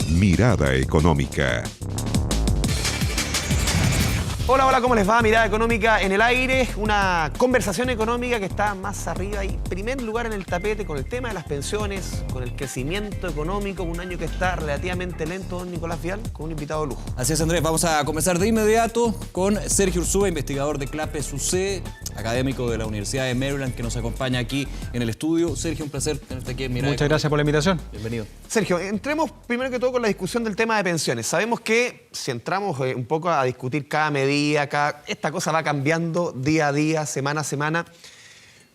Mirada Económica. Hola, hola, ¿cómo les va? Mirada Económica en el aire, una conversación económica que está más arriba y primer lugar en el tapete con el tema de las pensiones, con el crecimiento económico, un año que está relativamente lento, don Nicolás Vial, con un invitado de lujo. Así es, Andrés, vamos a comenzar de inmediato con Sergio Urzúa, investigador de CLAPE SUCE, académico de la Universidad de Maryland, que nos acompaña aquí en el estudio. Sergio, un placer tenerte aquí en Mirada Muchas gracias por la invitación. Bienvenido. Sergio, entremos primero que todo con la discusión del tema de pensiones. Sabemos que si entramos un poco a discutir cada medida, esta cosa va cambiando día a día, semana a semana,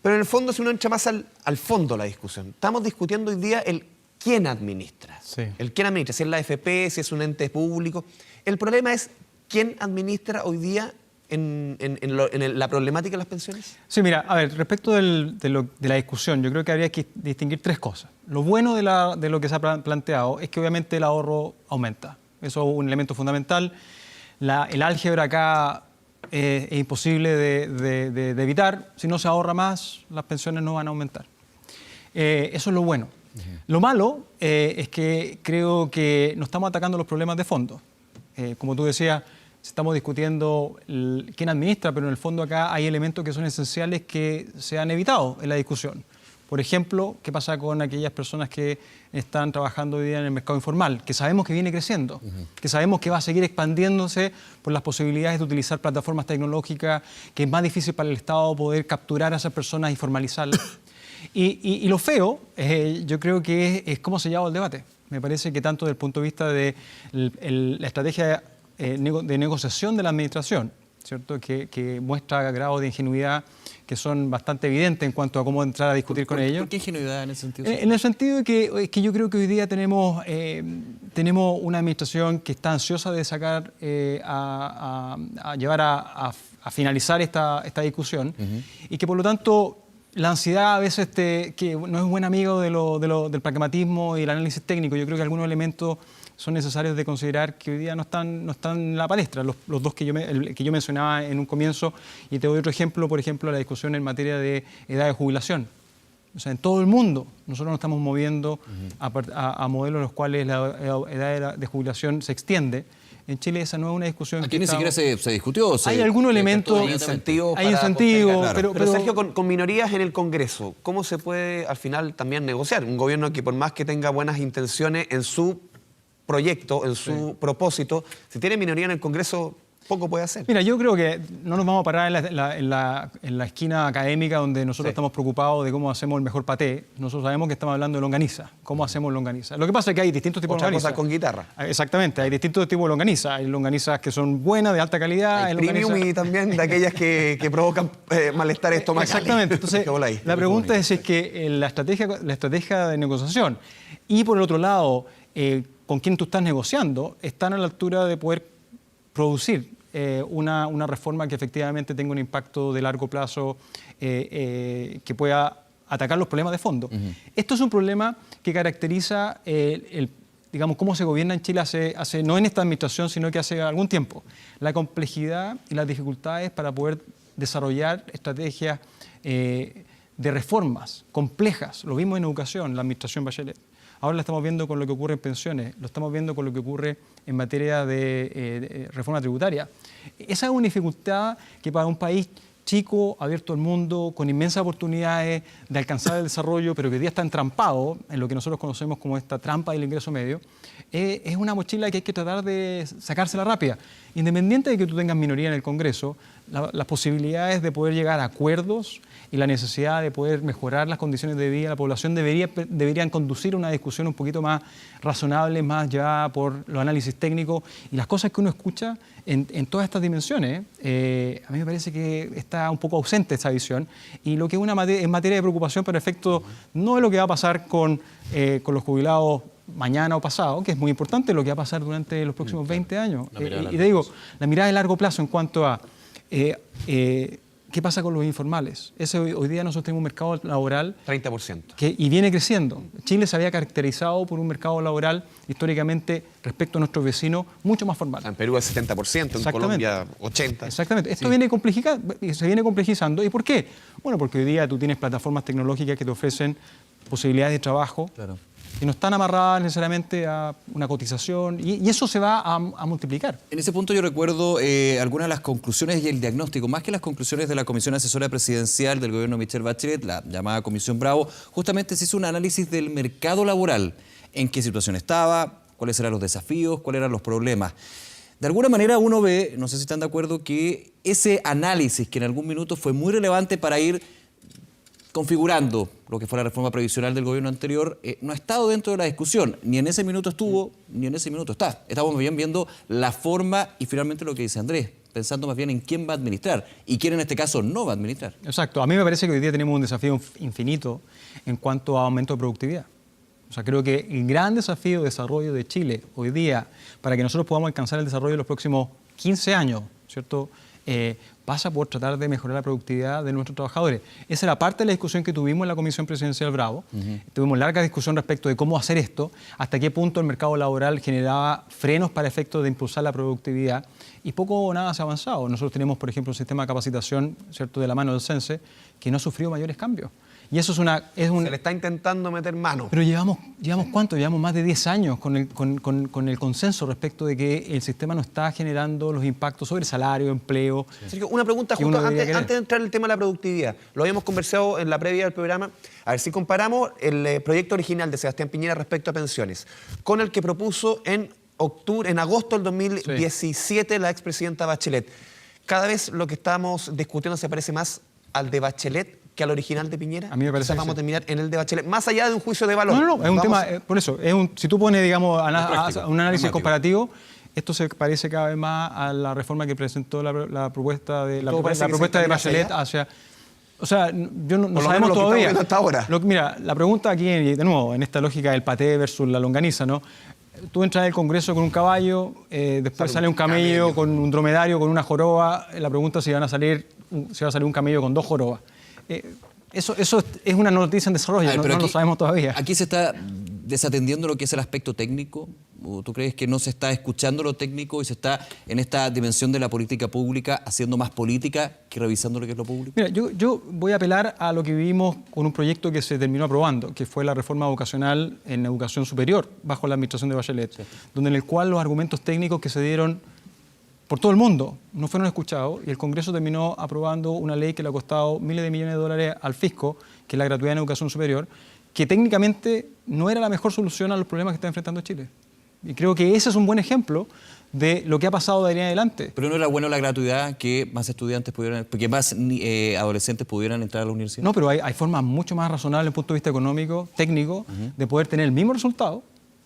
pero en el fondo si uno entra más al fondo de la discusión, estamos discutiendo hoy día el quién administra. Sí. El quién administra, si es la AFP, si es un ente público. El problema es quién administra hoy día en la problemática de las pensiones. Sí, mira, a ver, respecto de la discusión, yo creo que habría que distinguir tres cosas. Lo bueno de lo que se ha planteado es que obviamente el ahorro aumenta. Eso es un elemento fundamental. El álgebra acá es imposible de evitar. Si no se ahorra más, las pensiones no van a aumentar. Eso es lo bueno. Lo malo es que creo que no estamos atacando los problemas de fondo. Como tú decías, estamos discutiendo quién administra, pero en el fondo acá hay elementos que son esenciales que se han evitado en la discusión. Por ejemplo, ¿qué pasa con aquellas personas que están trabajando hoy día en el mercado informal? Que sabemos que viene creciendo, que sabemos que va a seguir expandiéndose por las posibilidades de utilizar plataformas tecnológicas, que es más difícil para el Estado poder capturar a esas personas y formalizarlas. Y lo feo, yo creo que es cómo se lleva el debate. Me parece que tanto desde el punto de vista de la estrategia de negociación de la administración, ¿cierto? Que muestra grados de ingenuidad que son bastante evidentes en cuanto a cómo entrar a discutir con ellos. ¿Por qué ingenuidad en ese sentido? En el sentido de que yo creo que hoy día tenemos una administración que está ansiosa de sacar, a llevar a finalizar esta discusión y que por lo tanto la ansiedad a veces que no es buen amigo del pragmatismo y el análisis técnico. Yo creo que algunos elementos son necesarios de considerar que hoy día no están en la palestra, los dos que yo mencionaba en un comienzo, y te doy otro ejemplo, por ejemplo, la discusión en materia de edad de jubilación. O sea, en todo el mundo nosotros nos estamos moviendo a modelos en los cuales la edad de jubilación se extiende. En Chile esa no es una discusión. Aquí ni siquiera se discutió. Hay algunos elementos. Hay incentivos. Claro. Pero Sergio, con minorías en el Congreso, ¿cómo se puede al final también negociar? Un gobierno que por más que tenga buenas intenciones en su proyecto, en su propósito, si tiene minoría en el Congreso, poco puede hacer. Mira, yo creo que no nos vamos a parar en la esquina académica donde nosotros estamos preocupados de cómo hacemos el mejor paté. Nosotros sabemos que estamos hablando de longaniza, cómo hacemos longaniza. Lo que pasa es que hay distintos tipos de longaniza. Otra cosa con guitarra. Exactamente, hay distintos tipos de longaniza. Hay longanizas que son buenas, de alta calidad. Hay premium y también de aquellas que provocan malestar estomacal. Exactamente. Entonces, la pregunta es si es que la estrategia de negociación y por el otro lado, con quién tú estás negociando, están a la altura de poder producir una reforma que efectivamente tenga un impacto de largo plazo, que pueda atacar los problemas de fondo. Esto es un problema que caracteriza digamos, cómo se gobierna en Chile hace, no en esta administración, sino que hace algún tiempo. La complejidad y las dificultades para poder desarrollar estrategias de reformas complejas. Lo vimos en educación, la administración Bachelet. Ahora lo estamos viendo con lo que ocurre en pensiones, lo estamos viendo con lo que ocurre en materia de reforma tributaria. Esa es una dificultad que para un país chico, abierto al mundo, con inmensas oportunidades de alcanzar el desarrollo, pero que hoy día está entrampado en lo que nosotros conocemos como esta trampa del ingreso medio, es una mochila que hay que tratar de sacársela rápida. Independiente de que tú tengas minoría en el Congreso, las posibilidades de poder llegar a acuerdos y la necesidad de poder mejorar las condiciones de vida de la población deberían conducir a una discusión un poquito más razonable, más ya por los análisis técnicos y las cosas que uno escucha en todas estas dimensiones. A mí me parece que está un poco ausente esa visión y lo que es en materia de preocupación para efecto no es lo que va a pasar con los jubilados mañana o pasado, que es muy importante lo que va a pasar durante los próximos 20 años. Y te digo, la mirada de largo plazo en cuanto a ¿qué pasa con los informales? Hoy día nosotros tenemos un mercado laboral 30%. Y viene creciendo. Chile se había caracterizado por un mercado laboral históricamente respecto a nuestros vecinos mucho más formal. En Perú es 70%, en Colombia 80%. Exactamente. Esto se viene complejizando. ¿Y por qué? Bueno, porque hoy día tú tienes plataformas tecnológicas que te ofrecen posibilidades de trabajo que no están amarradas necesariamente a una cotización, y eso se va a multiplicar. En ese punto yo recuerdo algunas de las conclusiones y el diagnóstico, más que las conclusiones de la Comisión Asesora Presidencial del gobierno de Michelle Bachelet, la llamada Comisión Bravo. Justamente se hizo un análisis del mercado laboral, en qué situación estaba, cuáles eran los desafíos, cuáles eran los problemas. De alguna manera uno ve, no sé si están de acuerdo, que ese análisis que en algún minuto fue muy relevante para ir configurando lo que fue la reforma previsional del gobierno anterior, no ha estado dentro de la discusión. Ni en ese minuto estuvo, ni en ese minuto está. Estamos bien viendo la forma y finalmente lo que dice Andrés, pensando más bien en quién va a administrar y quién en este caso no va a administrar. Exacto. A mí me parece que hoy día tenemos un desafío infinito en cuanto a aumento de productividad. O sea, creo que el gran desafío de desarrollo de Chile hoy día, para que nosotros podamos alcanzar el desarrollo de los próximos 15 años, ¿cierto?, pasa por tratar de mejorar la productividad de nuestros trabajadores. Esa era parte de la discusión que tuvimos en la Comisión Presidencial Bravo. Tuvimos larga discusión respecto de cómo hacer esto, hasta qué punto el mercado laboral generaba frenos para efectos de impulsar la productividad, y poco o nada se ha avanzado. Nosotros tenemos, por ejemplo, un sistema de capacitación, ¿cierto?, de la mano del CENSE, que no ha sufrido mayores cambios. Y eso Se le está intentando meter mano. Pero llevamos ¿cuánto? Llevamos más de 10 años con el consenso respecto de que el sistema no está generando los impactos sobre salario, empleo. Sergio, una pregunta justo antes de entrar en el tema de la productividad. Lo habíamos conversado en la previa del programa. A ver, si comparamos el proyecto original de Sebastián Piñera respecto a pensiones con el que propuso en agosto del 2017 la expresidenta Bachelet. Cada vez lo que estamos discutiendo se parece más al de Bachelet que al original de Piñera. A mí me parece que vamos a terminar en el de Bachelet, más allá de un juicio de valor. No, es un tema, por eso, si tú pones, digamos, un análisis comparativo, esto se parece cada vez más a la reforma que presentó la propuesta de Bachelet hacia... O sea, no sabemos todavía. Hasta ahora. Mira, la pregunta aquí, de nuevo, en esta lógica del paté versus la longaniza, ¿no? Tú entras al Congreso con un caballo, después sale un camello con un dromedario, con una joroba. La pregunta es si va a salir un camello con 2 jorobas. Eso es una noticia en desarrollo, no lo sabemos todavía. ¿Aquí se está desatendiendo lo que es el aspecto técnico? ¿O tú crees que no se está escuchando lo técnico y se está en esta dimensión de la política pública haciendo más política que revisando lo que es lo público? Mira, yo voy a apelar a lo que vivimos con un proyecto que se terminó aprobando, que fue la reforma vocacional en educación superior, bajo la administración de Bachelet, donde en el cual los argumentos técnicos que se dieron por todo el mundo no fueron escuchados, y el Congreso terminó aprobando una ley que le ha costado miles de millones de dólares al fisco, que es la gratuidad en educación superior, que técnicamente no era la mejor solución a los problemas que está enfrentando Chile. Y creo que ese es un buen ejemplo de lo que ha pasado de ahí en adelante. Pero no era bueno la gratuidad, que más estudiantes pudieran, que más adolescentes pudieran entrar a la universidad. No, pero hay formas mucho más razonables desde el punto de vista económico, técnico, de poder tener el mismo resultado,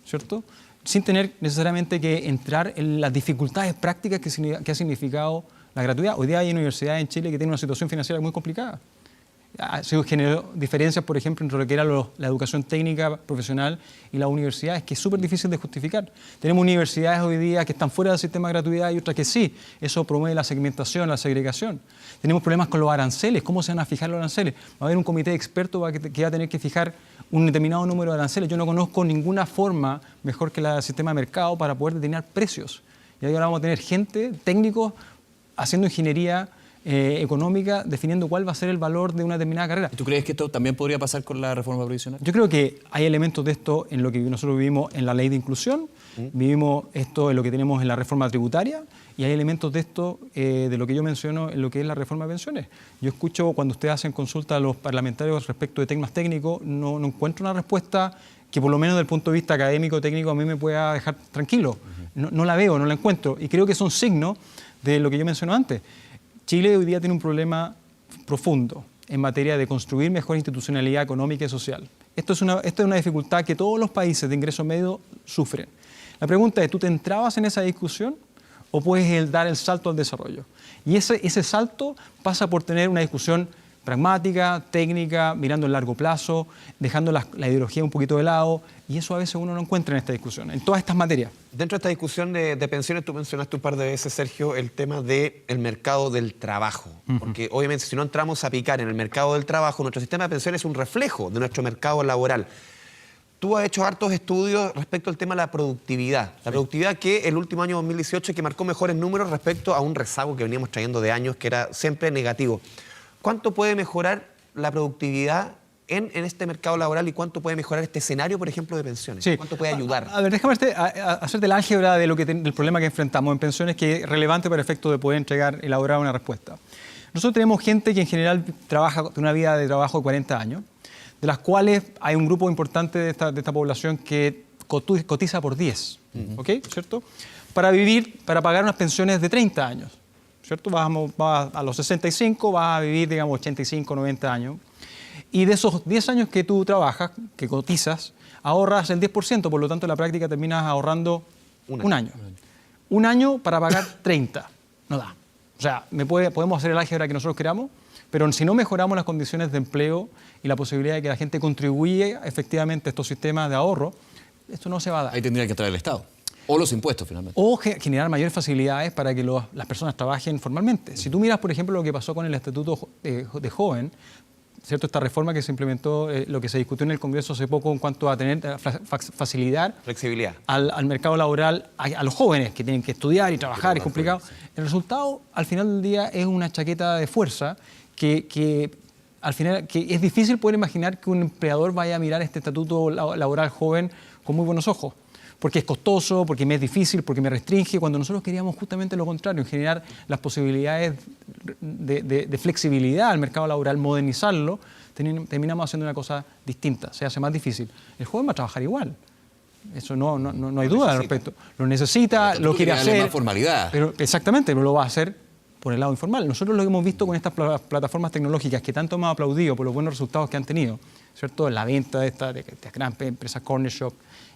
¿cierto?, sin tener necesariamente que entrar en las dificultades prácticas que ha significado la gratuidad. Hoy día hay universidades en Chile que tienen una situación financiera muy complicada. Se generó diferencias, por ejemplo, entre lo que era la educación técnica profesional y las universidades, que es súper difícil de justificar. Tenemos universidades hoy día que están fuera del sistema de gratuidad y otras que sí. Eso promueve la segmentación, la segregación. Tenemos problemas con los aranceles. ¿Cómo se van a fijar los aranceles? Va a haber un comité de expertos que va a tener que fijar un determinado número de aranceles. Yo no conozco ninguna forma mejor que la del sistema de mercado para poder determinar precios. Y ahora vamos a tener gente, técnicos, haciendo ingeniería económica, definiendo cuál va a ser el valor de una determinada carrera. ¿Y tú crees que esto también podría pasar con la reforma previsional? Yo creo que hay elementos de esto en lo que nosotros vivimos en la ley de inclusión, vivimos esto en lo que tenemos en la reforma tributaria, y hay elementos de esto, de lo que yo menciono, en lo que es la reforma de pensiones. Yo escucho cuando ustedes hacen consulta a los parlamentarios respecto de temas técnicos, no encuentro una respuesta que por lo menos desde el punto de vista académico, técnico, a mí me pueda dejar tranquilo. No la veo, no la encuentro, y creo que son signos de lo que yo mencioné antes. Chile hoy día tiene un problema profundo en materia de construir mejor institucionalidad económica y social. Esto es una dificultad que todos los países de ingreso medio sufren. La pregunta es, ¿tú te entrabas en esa discusión o puedes dar el salto al desarrollo? Y ese salto pasa por tener una discusión pragmática, técnica, mirando el largo plazo, dejando la ideología un poquito de lado, y eso a veces uno no encuentra en esta discusión, en todas estas materias. Dentro de esta discusión de pensiones, tú mencionaste un par de veces, Sergio, el tema del mercado del trabajo. Porque obviamente si no entramos a picar en el mercado del trabajo, nuestro sistema de pensiones es un reflejo de nuestro mercado laboral. Tú has hecho hartos estudios respecto al tema de la productividad. La productividad que el último año 2018 que marcó mejores números respecto a un rezago que veníamos trayendo de años que era siempre negativo. ¿Cuánto puede mejorar la productividad en este mercado laboral y cuánto puede mejorar este escenario, por ejemplo, de pensiones? Sí. ¿Cuánto puede ayudar? A ver, déjame hacerte la álgebra de del problema que enfrentamos en pensiones, que es relevante para el efecto de poder elaborar una respuesta. Nosotros tenemos gente que en general trabaja de una vida de trabajo de 40 años, de las cuales hay un grupo importante de esta población que cotiza por 10, ¿ok? ¿Cierto? Para pagar unas pensiones de 30 años, ¿cierto? Vas a los 65, vas a vivir, digamos, 85, 90 años. Y de esos 10 años que tú trabajas, que cotizas, ahorras el 10%, por lo tanto en la práctica terminas ahorrando un año. Un año para pagar 30, no da. O sea, podemos hacer el álgebra que nosotros queramos, pero si no mejoramos las condiciones de empleo y la posibilidad de que la gente contribuya efectivamente a estos sistemas de ahorro, esto no se va a dar. Ahí tendría que entrar el Estado. O los impuestos, finalmente. O generar mayores facilidades para que las personas trabajen formalmente. Si tú miras, por ejemplo, lo que pasó con el Estatuto de Joven, ¿cierto? Esta reforma que se implementó, lo que se discutió en el Congreso hace poco en cuanto a tener facilidad Flexibilidad. al mercado laboral, a los jóvenes que tienen que estudiar y trabajar, es complicado. El resultado, al final del día, es una chaqueta de fuerza que al final que es difícil poder imaginar que un empleador vaya a mirar este estatuto laboral joven con muy buenos ojos. Porque es costoso, porque me es difícil, porque me restringe, cuando nosotros queríamos justamente lo contrario, generar las posibilidades de flexibilidad al mercado laboral, modernizarlo, terminamos haciendo una cosa distinta, se hace más difícil. El joven va a trabajar igual, eso no hay duda al respecto. Lo necesita, lo quiere hacer. Más formalidad. Pero, exactamente, pero lo va a hacer por el lado informal. Nosotros lo hemos visto con estas plataformas tecnológicas que tanto hemos aplaudido por los buenos resultados que han tenido, ¿cierto? La venta de estas grandes empresas, Corner Shop,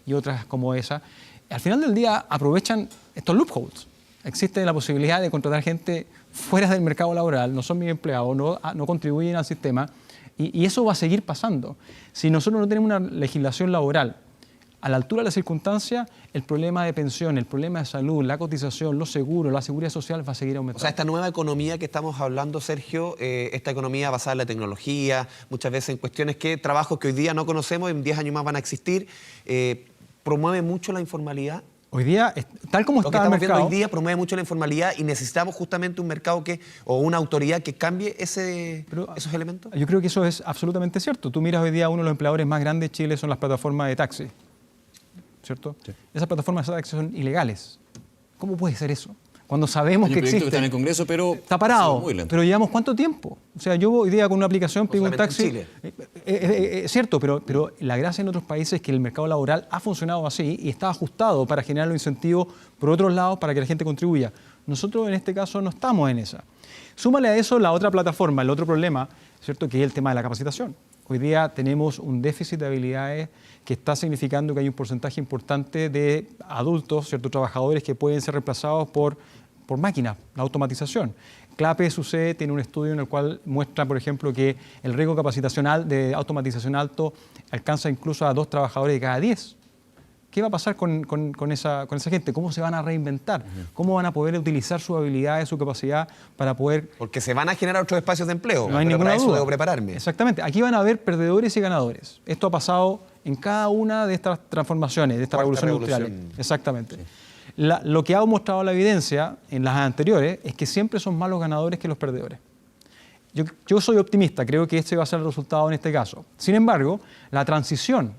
y otras como esa, al final del día aprovechan estos loopholes. Existe la posibilidad de contratar gente fuera del mercado laboral, no son mis empleados, no contribuyen al sistema, y eso va a seguir pasando. Si nosotros no tenemos una legislación laboral a la altura de la circunstancia, el problema de pensión, el problema de salud, la cotización, los seguros, la seguridad social va a seguir aumentando. O sea, esta nueva economía que estamos hablando, Sergio, esta economía basada en la tecnología, muchas veces en cuestiones trabajos que hoy día no conocemos, en 10 años más van a existir, promueve mucho la informalidad. Hoy día, tal como está el mercado, viendo hoy día promueve mucho la informalidad y necesitamos justamente un mercado o una autoridad que cambie esos elementos. Yo creo que eso es absolutamente cierto. Tú miras hoy día, uno de los empleadores más grandes de Chile son las plataformas de taxi, ¿cierto? Sí. Esas plataformas de taxi son ilegales. ¿Cómo puede ser eso? Cuando sabemos que existe. Que está en el Congreso, pero está parado. Pero llevamos ¿cuánto tiempo? O sea, yo hoy día con una aplicación pido un taxi. En Chile. Es cierto, pero la gracia en otros países es que el mercado laboral ha funcionado así y está ajustado para generar los incentivos por otros lados para que la gente contribuya. Nosotros en este caso no estamos en esa. Súmale a eso la otra plataforma, el otro problema, ¿cierto? Que es el tema de la capacitación. Hoy día tenemos un déficit de habilidades que está significando que hay un porcentaje importante de adultos, ¿cierto? Trabajadores que pueden ser reemplazados por máquinas, la automatización. CLAPE sucede, tiene un estudio en el cual muestra, por ejemplo, que el riesgo capacitacional de automatización alto alcanza incluso a 2 trabajadores de cada 10. ¿Qué va a pasar con esa gente? ¿Cómo se van a reinventar? ¿Cómo van a poder utilizar sus habilidades, su capacidad para poder...? Porque se van a generar otros espacios de empleo. No hay ninguna duda. Eso debo prepararme. Exactamente. Aquí van a haber perdedores y ganadores. Esto ha pasado en cada una de estas transformaciones, de esta revolución industrial. Exactamente. Sí. Lo que ha mostrado la evidencia en las anteriores es que siempre son más los ganadores que los perdedores. Yo soy optimista, creo que este va a ser el resultado en este caso. Sin embargo, la transición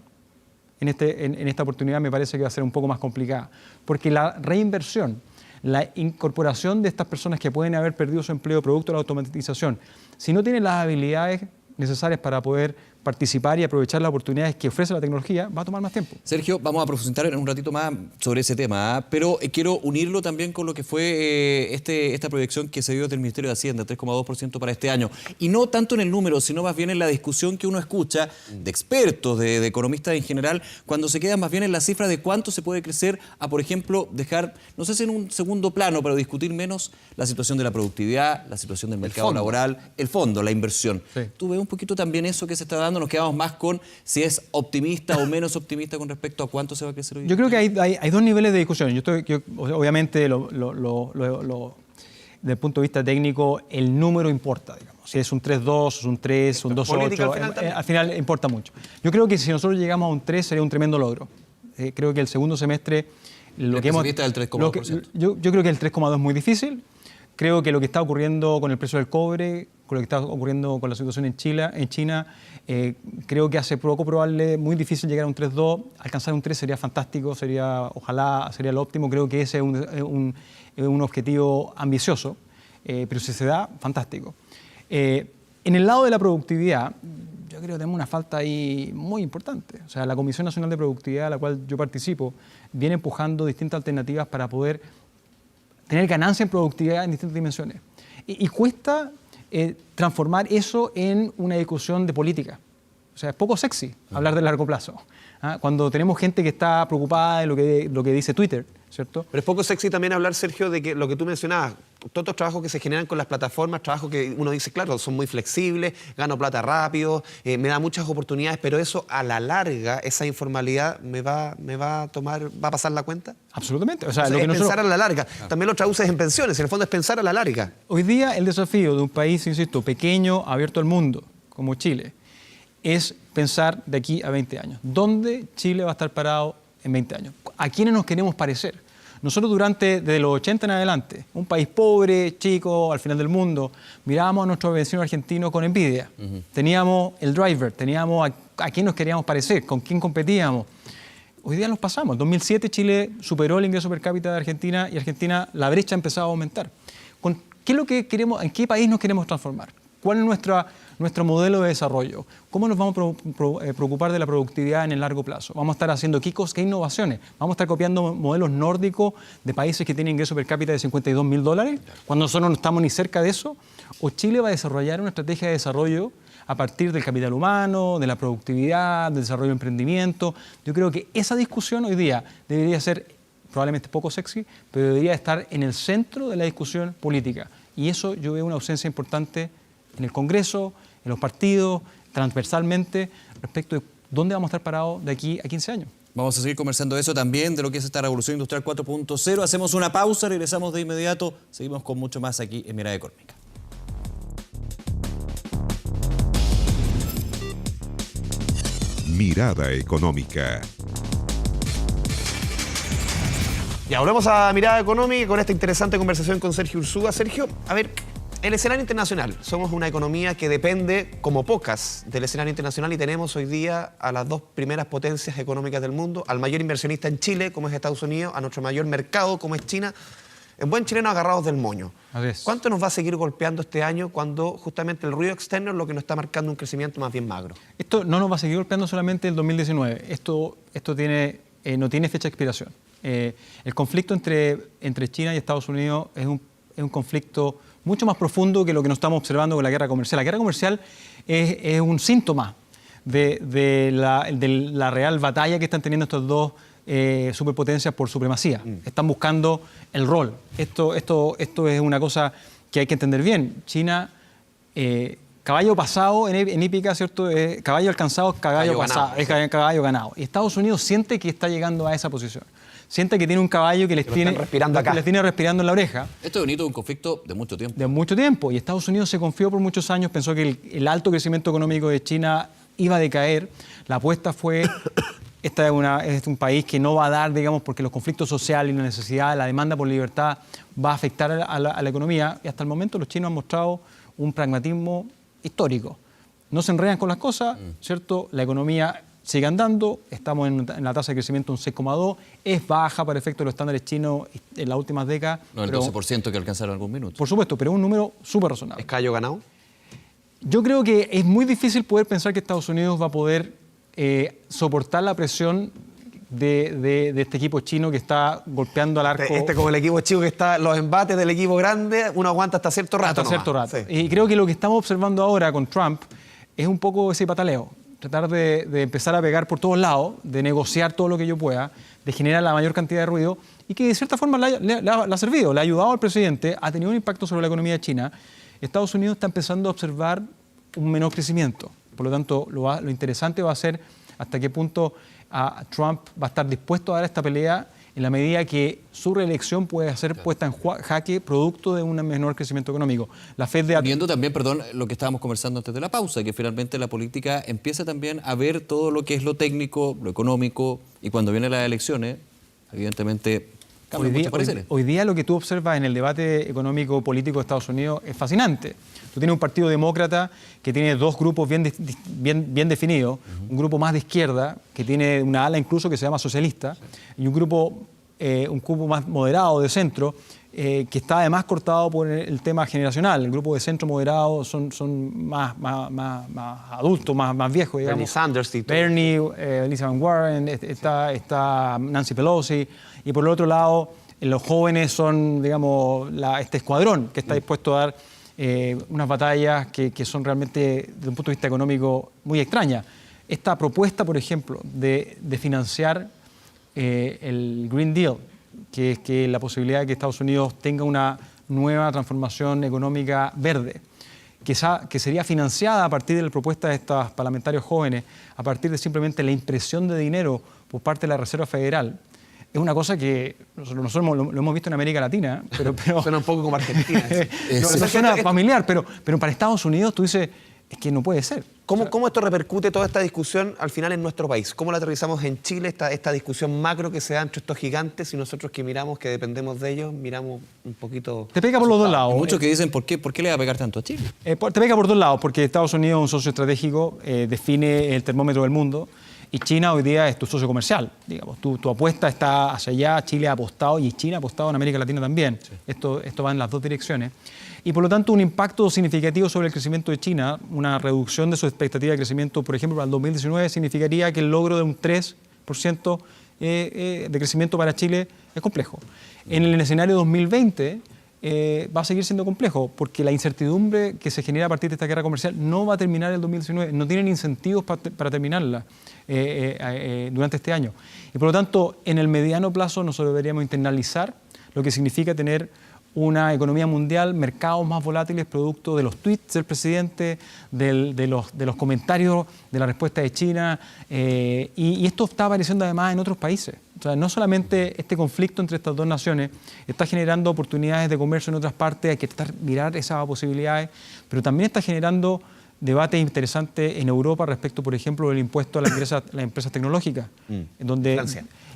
en esta oportunidad me parece que va a ser un poco más complicada, porque la reinversión, la incorporación de estas personas que pueden haber perdido su empleo producto de la automatización, si no tienen las habilidades necesarias para poder participar y aprovechar las oportunidades que ofrece la tecnología, va a tomar más tiempo. Sergio, vamos a profundizar en un ratito más sobre ese tema, pero quiero unirlo también con lo que fue esta proyección que se dio del Ministerio de Hacienda, 3,2% para este año. Y no tanto en el número, sino más bien en la discusión que uno escucha de expertos, de economistas en general, cuando se quedan más bien en la cifra de cuánto se puede crecer a, por ejemplo, dejar, no sé si en un segundo plano, pero discutir menos la situación de la productividad, la situación del mercado laboral, el fondo, la inversión. Sí. ¿Tú ves un poquito también eso que se está dando? Nos quedamos más con si es optimista o menos optimista con respecto a cuánto se va a crecer hoy. Yo creo que hay dos niveles de discusión. Obviamente, desde el punto de vista técnico, el número importa, digamos. Si es un 3.2, un 3, un 2.8, al final importa mucho. Yo creo que si nosotros llegamos a un 3 sería un tremendo logro. Creo que el segundo semestre... Yo creo que el 3,2 es muy difícil. Creo que lo que está ocurriendo con el precio del cobre, con lo que está ocurriendo con la situación en China, creo que hace poco probable, muy difícil llegar a un 3.2. Alcanzar un 3 sería fantástico, ojalá sería lo óptimo. Creo que ese es un objetivo ambicioso, pero si se da, fantástico. En el lado de la productividad, yo creo que tenemos una falta ahí muy importante. O sea, la Comisión Nacional de Productividad, a la cual yo participo, viene empujando distintas alternativas para poder tener ganancia en productividad en distintas dimensiones. Y cuesta transformar eso en una discusión de política. O sea, es poco sexy hablar de largo plazo. Cuando tenemos gente que está preocupada de lo que dice Twitter, ¿cierto? Pero es poco sexy también hablar, Sergio, de que lo que tú mencionabas, todos estos trabajos que se generan con las plataformas, trabajos que uno dice, claro, son muy flexibles, gano plata rápido, me da muchas oportunidades, pero eso a la larga, esa informalidad, ¿me va a pasar la cuenta? Absolutamente. O sea, es pensar a la larga. También lo traduces en pensiones, en el fondo es pensar a la larga. Hoy día el desafío de un país, insisto, pequeño, abierto al mundo, como Chile, es pensar de aquí a 20 años. ¿Dónde Chile va a estar parado en 20 años? ¿A quiénes nos queremos parecer? Nosotros desde los 80 en adelante, un país pobre, chico, al final del mundo, mirábamos a nuestro vecino argentino con envidia. Teníamos el driver, teníamos a quién nos queríamos parecer, con quién competíamos. Hoy día nos pasamos. En 2007 Chile superó el ingreso per cápita de Argentina y Argentina, la brecha ha empezado a aumentar. ¿Qué es lo que queremos, en qué país nos queremos transformar? ¿Cuál es nuestro modelo de desarrollo? ¿Cómo nos vamos a preocupar de la productividad en el largo plazo? ¿Vamos a estar haciendo qué innovaciones? ¿Vamos a estar copiando modelos nórdicos de países que tienen ingreso per cápita de $52.000 cuando nosotros no estamos ni cerca de eso? ¿O Chile va a desarrollar una estrategia de desarrollo a partir del capital humano, de la productividad, del desarrollo de emprendimiento? Yo creo que esa discusión hoy día debería ser probablemente poco sexy, pero debería estar en el centro de la discusión política. Y eso yo veo una ausencia importante en el Congreso, en los partidos, transversalmente, respecto de dónde vamos a estar parados de aquí a 15 años. Vamos a seguir conversando de eso también, de lo que es esta revolución industrial 4.0. Hacemos una pausa, regresamos de inmediato. Seguimos con mucho más aquí en Mirada Económica. Mirada Económica. Ya, volvemos a Mirada Económica con esta interesante conversación con Sergio Ursúa. Sergio, a ver, el escenario internacional. Somos una economía que depende, como pocas, del escenario internacional y tenemos hoy día a las dos primeras potencias económicas del mundo, al mayor inversionista en Chile, como es Estados Unidos, a nuestro mayor mercado, como es China, en buen chileno agarrados del moño. ¿Cuánto nos va a seguir golpeando este año cuando justamente el ruido externo es lo que nos está marcando un crecimiento más bien magro? Esto no nos va a seguir golpeando solamente el 2019. Esto no tiene fecha de expiración. El conflicto entre China y Estados Unidos es un conflicto mucho más profundo que lo que nos estamos observando con la guerra comercial. La guerra comercial es un síntoma de la real batalla que están teniendo estas dos superpotencias por supremacía. Están buscando el rol. Esto es una cosa que hay que entender bien. China, caballo pasado en hípica, ¿cierto? Caballo alcanzado, caballo pasado, es caballo ganado. Y Estados Unidos siente que está llegando a esa posición. Siente que tiene un caballo que les tiene respirando en la oreja. Esto es bonito, un conflicto de mucho tiempo. De mucho tiempo. Y Estados Unidos se confió por muchos años, pensó que el alto crecimiento económico de China iba a decaer. La apuesta fue, es un país que no va a dar, digamos, porque los conflictos sociales y la necesidad, la demanda por libertad va a afectar a la economía. Y hasta el momento los chinos han mostrado un pragmatismo histórico. No se enredan con las cosas, ¿cierto? La economía sigue andando, estamos en la tasa de crecimiento un 6,2, es baja para efecto de los estándares chinos en las últimas décadas. No, el 12% que alcanzaron algún minuto. Por supuesto, pero es un número súper razonable. ¿Es caballo ganado? Yo creo que es muy difícil poder pensar que Estados Unidos va a poder soportar la presión de este equipo chino que está golpeando al arco. Como el equipo chico que está, los embates del equipo grande, uno aguanta hasta cierto rato. Hasta cierto rato. Sí. Y creo que lo que estamos observando ahora con Trump es un poco ese pataleo. Tratar de empezar a pegar por todos lados, de negociar todo lo que yo pueda, de generar la mayor cantidad de ruido y que de cierta forma le ha servido, le ha ayudado al presidente, ha tenido un impacto sobre la economía china. Estados Unidos está empezando a observar un menor crecimiento. Por lo tanto, lo interesante va a ser hasta qué punto Trump va a estar dispuesto a dar esta pelea en la medida que su reelección puede ser puesta en jaque producto de un menor crecimiento económico. La Fed viendo también, perdón, lo que estábamos conversando antes de la pausa, que finalmente la política empieza también a ver todo lo que es lo técnico, lo económico, y cuando vienen las elecciones, evidentemente cambian muchos pareceres. Hoy día lo que tú observas en el debate económico-político de Estados Unidos es fascinante. Tú tienes un partido demócrata que tiene dos grupos bien definidos, un grupo más de izquierda, que tiene una ala incluso que se llama socialista, y un grupo más moderado de centro, que está además cortado por el tema generacional. El grupo de centro moderado son más adultos, más viejos, digamos. Bernie Sanders y todo. Bernie, Elizabeth Warren, está Nancy Pelosi, y por el otro lado, los jóvenes son, digamos, este escuadrón que está dispuesto a dar unas batallas que son realmente, desde un punto de vista económico, muy extrañas. Esta propuesta, por ejemplo, de financiar el Green Deal, que es que la posibilidad de que Estados Unidos tenga una nueva transformación económica verde, que sería financiada a partir de la propuesta de estos parlamentarios jóvenes, a partir de simplemente la impresión de dinero por parte de la Reserva Federal, es una cosa que nosotros lo hemos visto en América Latina, pero suena un poco como Argentina. no suena familiar, pero para Estados Unidos tú dices, es que no puede ser. ¿Cómo esto repercute toda esta discusión al final en nuestro país? ¿Cómo la aterrizamos en Chile, esta discusión macro que se da entre estos gigantes y nosotros que miramos, que dependemos de ellos, miramos un poquito... Te pega por los dos lados. Muchos que dicen, ¿por qué le va a pegar tanto a Chile? Te pega por dos lados, porque Estados Unidos es un socio estratégico, define el termómetro del mundo, y China hoy día es tu socio comercial. Digamos, tu apuesta está hacia allá, Chile ha apostado y China ha apostado en América Latina también. Sí. Esto va en las dos direcciones. Y por lo tanto un impacto significativo sobre el crecimiento de China, una reducción de su expectativa de crecimiento, por ejemplo, para el 2019, significaría que el logro de un 3% de crecimiento para Chile es complejo. En el escenario 2020 va a seguir siendo complejo, porque la incertidumbre que se genera a partir de esta guerra comercial no va a terminar el 2019, no tienen incentivos para terminarla durante este año. Y por lo tanto, en el mediano plazo nosotros deberíamos internalizar lo que significa tener una economía mundial, mercados más volátiles, producto de los tweets del presidente, de los comentarios, de la respuesta de China, y esto está apareciendo además en otros países. O sea, no solamente este conflicto entre estas dos naciones está generando oportunidades de comercio en otras partes, hay que mirar esas posibilidades, pero también está generando debates interesantes en Europa respecto, por ejemplo, del impuesto a las empresas tecnológicas, en donde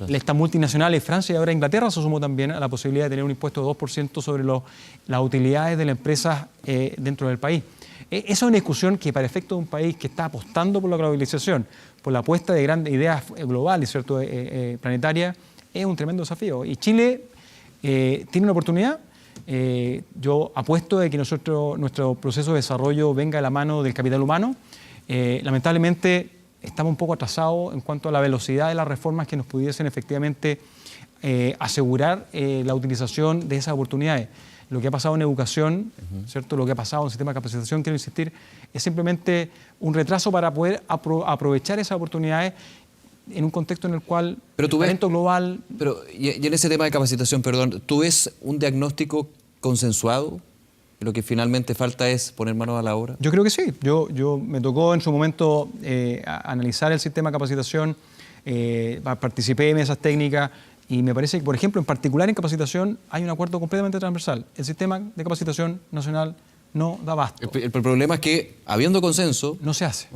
estas multinacionales, Francia y ahora Inglaterra se sumó también a la posibilidad de tener un impuesto de 2% sobre las utilidades de las empresas dentro del país. Esa es una discusión que para efecto de un país que está apostando por la globalización, por la apuesta de grandes ideas globales, ¿cierto? Planetarias, es un tremendo desafío. Y Chile tiene una oportunidad. Yo apuesto de que nuestro proceso de desarrollo venga de la mano del capital humano. Lamentablemente estamos un poco atrasados en cuanto a la velocidad de las reformas que nos pudiesen efectivamente asegurar la utilización de esas oportunidades. Lo que ha pasado en educación, ¿cierto? Lo que ha pasado en el sistema de capacitación, quiero insistir, es simplemente un retraso para poder aprovechar esas oportunidades en un contexto en el cual el talento global... Pero, y en ese tema de capacitación, perdón, ¿tú ves un diagnóstico consensuado? ¿Lo que finalmente falta es poner manos a la obra? Yo creo que sí. Yo me tocó en su momento analizar el sistema de capacitación, participé en esas técnicas y me parece que, por ejemplo, en particular en capacitación hay un acuerdo completamente transversal. El sistema de capacitación nacional no da abasto. El problema es que, habiendo consenso... No se hace.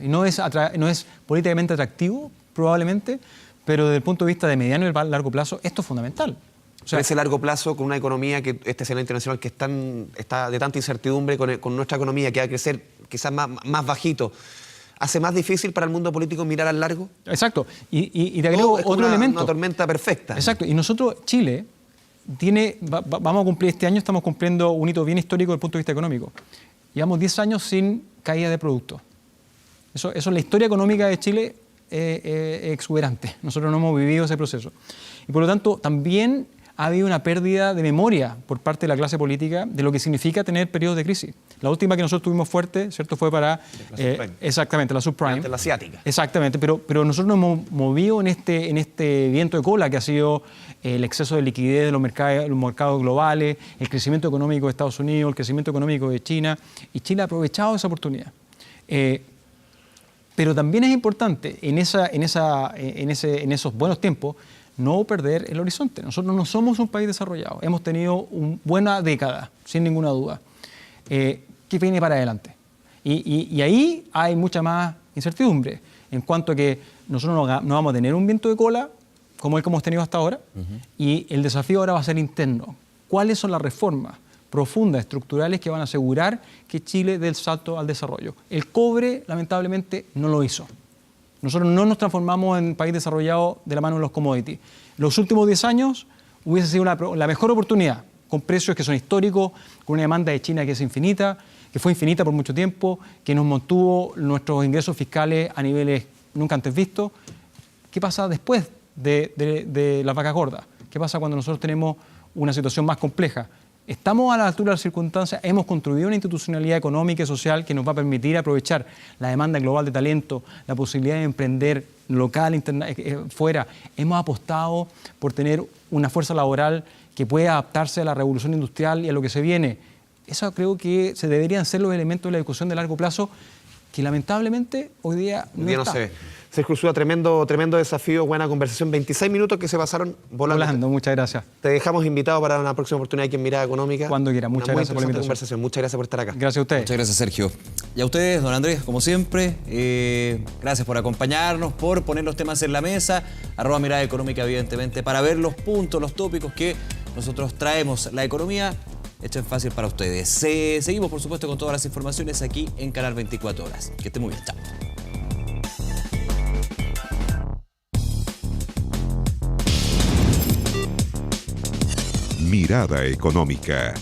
Y no es políticamente atractivo, probablemente, pero desde el punto de vista de mediano y largo plazo, esto es fundamental. O sea, ese largo plazo, con una economía, este escenario internacional que está de tanta incertidumbre, con nuestra economía que va a crecer quizás más bajito, ¿hace más difícil para el mundo político mirar al largo? Exacto. Y te agrego otro elemento. Una tormenta perfecta. Exacto. Y nosotros, Chile... vamos a cumplir este año, estamos cumpliendo un hito bien histórico desde el punto de vista económico. Llevamos 10 años sin caída de producto. Eso es la historia económica de Chile exuberante. Nosotros no hemos vivido ese proceso. Y por lo tanto, también ha habido una pérdida de memoria por parte de la clase política de lo que significa tener periodos de crisis. La última que nosotros tuvimos fuerte, ¿cierto?, fue para... exactamente, la subprime. La asiática. Exactamente, pero nosotros nos hemos movido en este viento de cola que ha sido el exceso de liquidez de los mercados globales, el crecimiento económico de Estados Unidos, el crecimiento económico de China, y Chile ha aprovechado esa oportunidad. Pero también es importante en esos buenos tiempos no perder el horizonte. Nosotros no somos un país desarrollado. Hemos tenido una buena década, sin ninguna duda. ¿Qué viene para adelante? Y ahí hay mucha más incertidumbre en cuanto a que nosotros no vamos a tener un viento de cola como el que hemos tenido hasta ahora, y el desafío ahora va a ser interno. ¿Cuáles son las reformas profundas, estructurales, que van a asegurar que Chile dé el salto al desarrollo? El cobre, lamentablemente, no lo hizo. Nosotros no nos transformamos en país desarrollado de la mano de los commodities. Los últimos 10 años hubiese sido la mejor oportunidad, con precios que son históricos, con una demanda de China que es infinita, que fue infinita por mucho tiempo, que nos mantuvo nuestros ingresos fiscales a niveles nunca antes vistos. ¿Qué pasa después de las vacas gordas? ¿Qué pasa cuando nosotros tenemos una situación más compleja? Estamos a la altura de las circunstancias, hemos construido una institucionalidad económica y social que nos va a permitir aprovechar la demanda global de talento, la posibilidad de emprender local, fuera. Hemos apostado por tener una fuerza laboral que pueda adaptarse a la revolución industrial y a lo que se viene. Eso creo que se deberían ser los elementos de la discusión de largo plazo que lamentablemente hoy día no está. No se ve. Sergio Ursúa, tremendo desafío, buena conversación. 26 minutos que se pasaron volando. Muchas gracias. Te dejamos invitado para una próxima oportunidad aquí en Mirada Económica. Cuando quiera. Muchas gracias por la invitación. Conversación. Muchas gracias por estar acá. Gracias a ustedes. Muchas gracias, Sergio. Y a ustedes, don Andrés, como siempre, gracias por acompañarnos, por poner los temas en la mesa. @Mirada Económica, evidentemente, para ver los puntos, los tópicos que nosotros traemos. La economía hecha fácil para ustedes. Seguimos, por supuesto, con todas las informaciones aquí en Canal 24 Horas. Que esté muy bien. Chao. Mirada Económica.